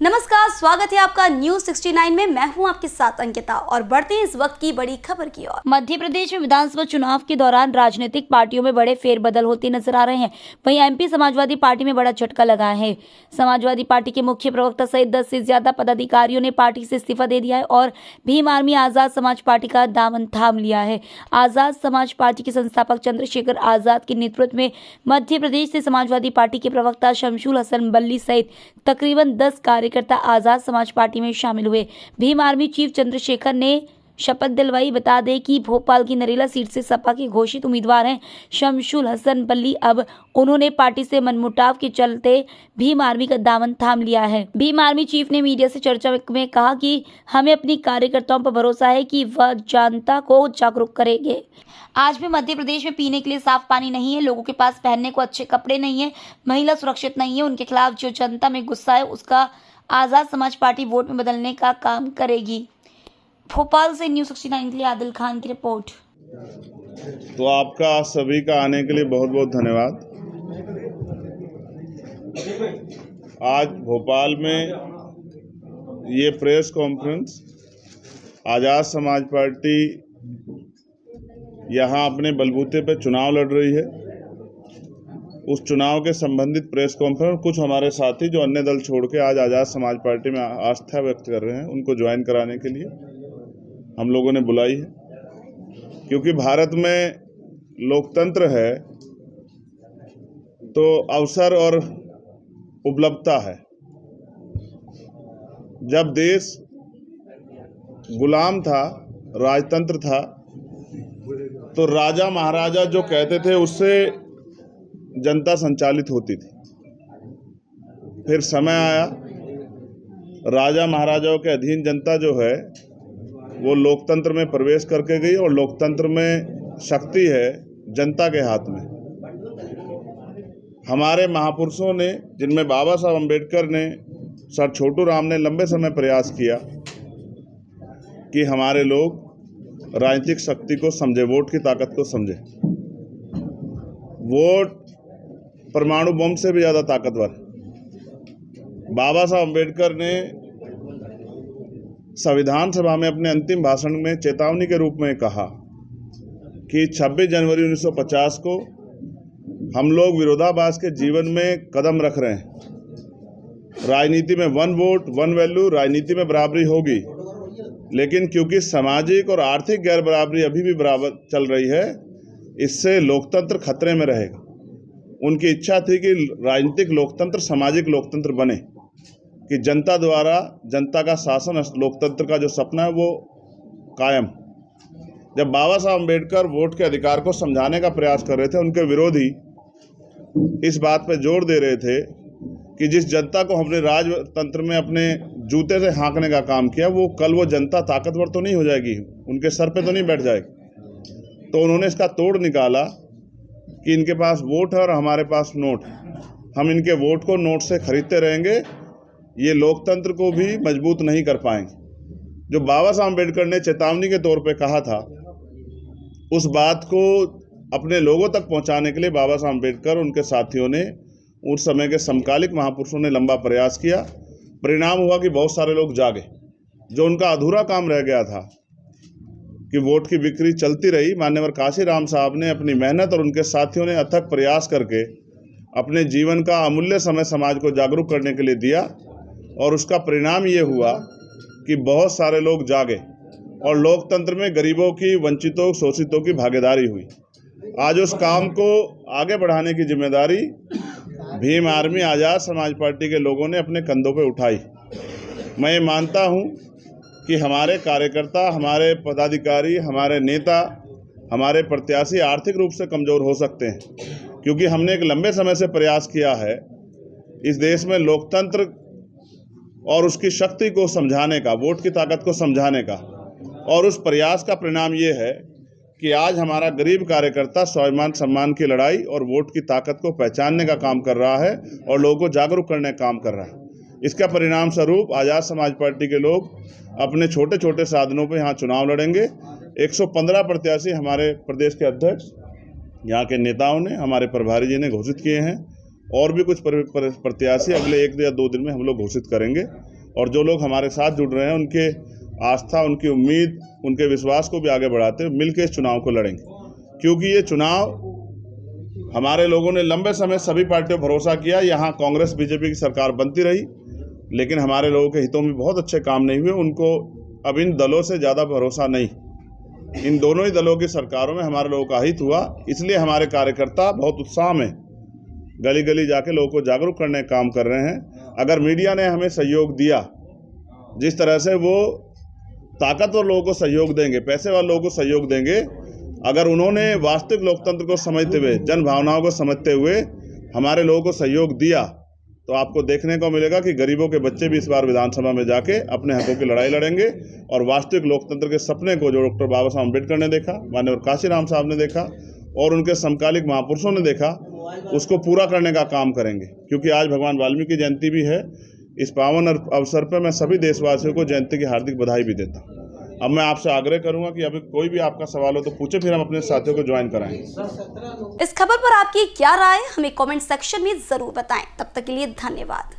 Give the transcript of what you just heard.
नमस्कार, स्वागत है आपका न्यूज 69 में। मैं हूं आपके साथ अंकिता और बढ़ते हैं इस वक्त की बड़ी खबर की ओर। मध्य प्रदेश में विधानसभा चुनाव के दौरान राजनीतिक पार्टियों में बड़े फेरबदल होते नजर आ रहे हैं। वहीं एमपी समाजवादी पार्टी में बड़ा झटका लगा है। समाजवादी पार्टी के मुख्य प्रवक्ता सहित 10 से ज्यादा पदाधिकारियों ने पार्टी से इस्तीफा दे दिया है और भीम आर्मी आजाद समाज पार्टी का दामन थाम लिया है। आजाद समाज पार्टी के संस्थापक चंद्रशेखर आजाद के नेतृत्व में मध्य प्रदेश से समाजवादी पार्टी के प्रवक्ता शमशुल हसन बल्ली सहित तकरीबन 10 कार्यकर्ता आजाद समाज पार्टी में शामिल हुए। भीम आर्मी चीफ चंद्रशेखर ने शपथ दिलवाई। बता दें कि भोपाल की नरेला सीट से सपा के घोषित उम्मीदवार हैं शमशुल हसन बल्ली। अब उन्होंने पार्टी से मनमुटाव के चलते भीम आर्मी का दामन थाम लिया है। भीम आर्मी चीफ ने मीडिया से चर्चा में कहा कि हमें अपनी कार्यकर्ताओं पर भरोसा है कि वह जनता को जागरूक करेंगे। आज भी मध्य प्रदेश में पीने के लिए साफ पानी नहीं है, लोगों के पास पहनने को अच्छे कपड़े नहीं है, महिला सुरक्षित नहीं है। उनके खिलाफ जो जनता में गुस्सा है उसका आजाद समाज पार्टी वोट में बदलने का काम करेगी। भोपाल से न्यूज 69 के लिए आदिल खान की रिपोर्ट। तो आपका सभी का आने के लिए बहुत बहुत धन्यवाद। आज भोपाल में ये press conference Azad Samaj party यहाँ अपने बलबूते पे चुनाव लड़ रही है। उस चुनाव के संबंधित प्रेस कॉन्फ्रेंस कुछ हमारे साथी जो अन्य दल छोड़ के आज आज़ाद समाज पार्टी में आस्था व्यक्त कर रहे हैं, उनको ज्वाइन कराने के लिए हम लोगों ने बुलाई है। क्योंकि भारत में लोकतंत्र है तो अवसर और उपलब्धता है। जब देश गुलाम था, राजतंत्र था, तो राजा महाराजा जो कहते थे उससे जनता संचालित होती थी। फिर समय आया, राजा महाराजाओं के अधीन जनता जो है वो लोकतंत्र में प्रवेश करके गई और लोकतंत्र में शक्ति है जनता के हाथ में। हमारे महापुरुषों ने, जिनमें बाबा साहब अम्बेडकर ने, सर छोटू राम ने लंबे समय प्रयास किया कि हमारे लोग राजनीतिक शक्ति को समझे, वोट की ताकत को समझे। वोट परमाणु बम से भी ज़्यादा ताकतवर है। बाबा साहब अम्बेडकर ने संविधान सभा में अपने अंतिम भाषण में चेतावनी के रूप में कहा कि 26 जनवरी 1950 को हम लोग विरोधाभास के जीवन में कदम रख रहे हैं। राजनीति में वन वोट वन वैल्यू, राजनीति में बराबरी होगी, लेकिन क्योंकि सामाजिक और आर्थिक गैर बराबरी अभी भी बराबर चल रही है, इससे लोकतंत्र खतरे में रहेगा। उनकी इच्छा थी कि राजनीतिक लोकतंत्र सामाजिक लोकतंत्र बने, कि जनता द्वारा जनता का शासन, लोकतंत्र का जो सपना है वो कायम। जब बाबा साहब अम्बेडकर वोट के अधिकार को समझाने का प्रयास कर रहे थे, उनके विरोधी इस बात पे जोर दे रहे थे कि जिस जनता को हमने राजतंत्र में अपने जूते से हाँकने का काम किया, वो कल वो जनता ताकतवर तो नहीं हो जाएगी, उनके सर पे तो नहीं बैठ जाएगी। तो उन्होंने इसका तोड़ निकाला कि इनके पास वोट है और हमारे पास नोट। हम इनके वोट को नोट से खरीदते रहेंगे, ये लोकतंत्र को भी मजबूत नहीं कर पाएंगे। जो बाबा साहब अम्बेडकर ने चेतावनी के तौर पे कहा था, उस बात को अपने लोगों तक पहुंचाने के लिए बाबा साहब अम्बेडकर, उनके साथियों ने, उस समय के समकालिक महापुरुषों ने लंबा प्रयास किया। परिणाम हुआ कि बहुत सारे लोग जागे। जो उनका अधूरा काम रह गया था कि वोट की बिक्री चलती रही, मान्यवर काशीराम साहब ने अपनी मेहनत और उनके साथियों ने अथक प्रयास करके अपने जीवन का अमूल्य समय समाज को जागरूक करने के लिए दिया, और उसका परिणाम ये हुआ कि बहुत सारे लोग जागे और लोकतंत्र में गरीबों की, वंचितों, शोषितों की भागीदारी हुई। आज उस काम को आगे बढ़ाने की जिम्मेदारी भीम आर्मी आज़ाद समाज पार्टी के लोगों ने अपने कंधों पर उठाई। मैं ये मानता हूँ कि हमारे कार्यकर्ता, हमारे पदाधिकारी, हमारे नेता, हमारे प्रत्याशी आर्थिक रूप से कमज़ोर हो सकते हैं, क्योंकि हमने एक लंबे समय से प्रयास किया है इस देश में लोकतंत्र और उसकी शक्ति को समझाने का, वोट की ताकत को समझाने का। और उस प्रयास का परिणाम ये है कि आज हमारा गरीब कार्यकर्ता स्वाभिमान सम्मान की लड़ाई और वोट की ताकत को पहचानने का काम कर रहा है और लोगों को जागरूक करने का काम कर रहा है। इसका परिणाम स्वरूप आज़ाद समाज पार्टी के लोग अपने छोटे छोटे साधनों पर यहाँ चुनाव लड़ेंगे। 115 प्रत्याशी हमारे प्रदेश के अध्यक्ष, यहाँ के नेताओं ने, हमारे प्रभारी जी ने घोषित किए हैं, और भी कुछ प्रत्याशी अगले 1 या 2 दिन में हम लोग घोषित करेंगे। और जो लोग हमारे साथ जुड़ रहे हैं उनके आस्था, उनकी उम्मीद, उनके विश्वास को भी आगे बढ़ाते हुए मिलकर इस चुनाव को लड़ेंगे, क्योंकि ये चुनाव हमारे लोगों ने लंबे समय सभी पार्टियों पर भरोसा किया। यहाँ कांग्रेस बीजेपी की सरकार बनती रही, लेकिन हमारे लोगों के हितों में बहुत अच्छे काम नहीं हुए। उनको अब इन दलों से ज़्यादा भरोसा नहीं, इन दोनों ही दलों की सरकारों में हमारे लोगों का हित हुआ। इसलिए हमारे कार्यकर्ता बहुत उत्साह में गली गली जाके लोगों को जागरूक करने का काम कर रहे हैं। अगर मीडिया ने हमें सहयोग दिया, जिस तरह से वो ताकतवर लोगों को सहयोग देंगे, पैसे वाले लोगों को सहयोग देंगे, अगर उन्होंने वास्तविक लोकतंत्र को समझते हुए, जन भावनाओं को समझते हुए हमारे लोगों को सहयोग दिया, तो आपको देखने को मिलेगा कि गरीबों के बच्चे भी इस बार विधानसभा में जाके अपने हकों की लड़ाई लड़ेंगे और वास्तविक लोकतंत्र के सपने को जो डॉक्टर बाबा साहब अम्बेडकर ने देखा, माननीय काशीराम साहब ने देखा और उनके समकालिक महापुरुषों ने देखा, उसको पूरा करने का काम करेंगे। क्योंकि आज भगवान वाल्मीकि जयंती भी है। इस पावन अवसर पर मैं सभी देशवासियों को जयंती की हार्दिक बधाई भी देता हूँ। अब मैं आपसे आग्रह करूंगा कि अभी कोई भी आपका सवाल हो तो पूछे, फिर हम अपने साथियों को ज्वाइन कराएंगे। इस खबर पर आपकी क्या राय है, हमें कमेंट सेक्शन में जरूर बताएं। तब तक के लिए धन्यवाद।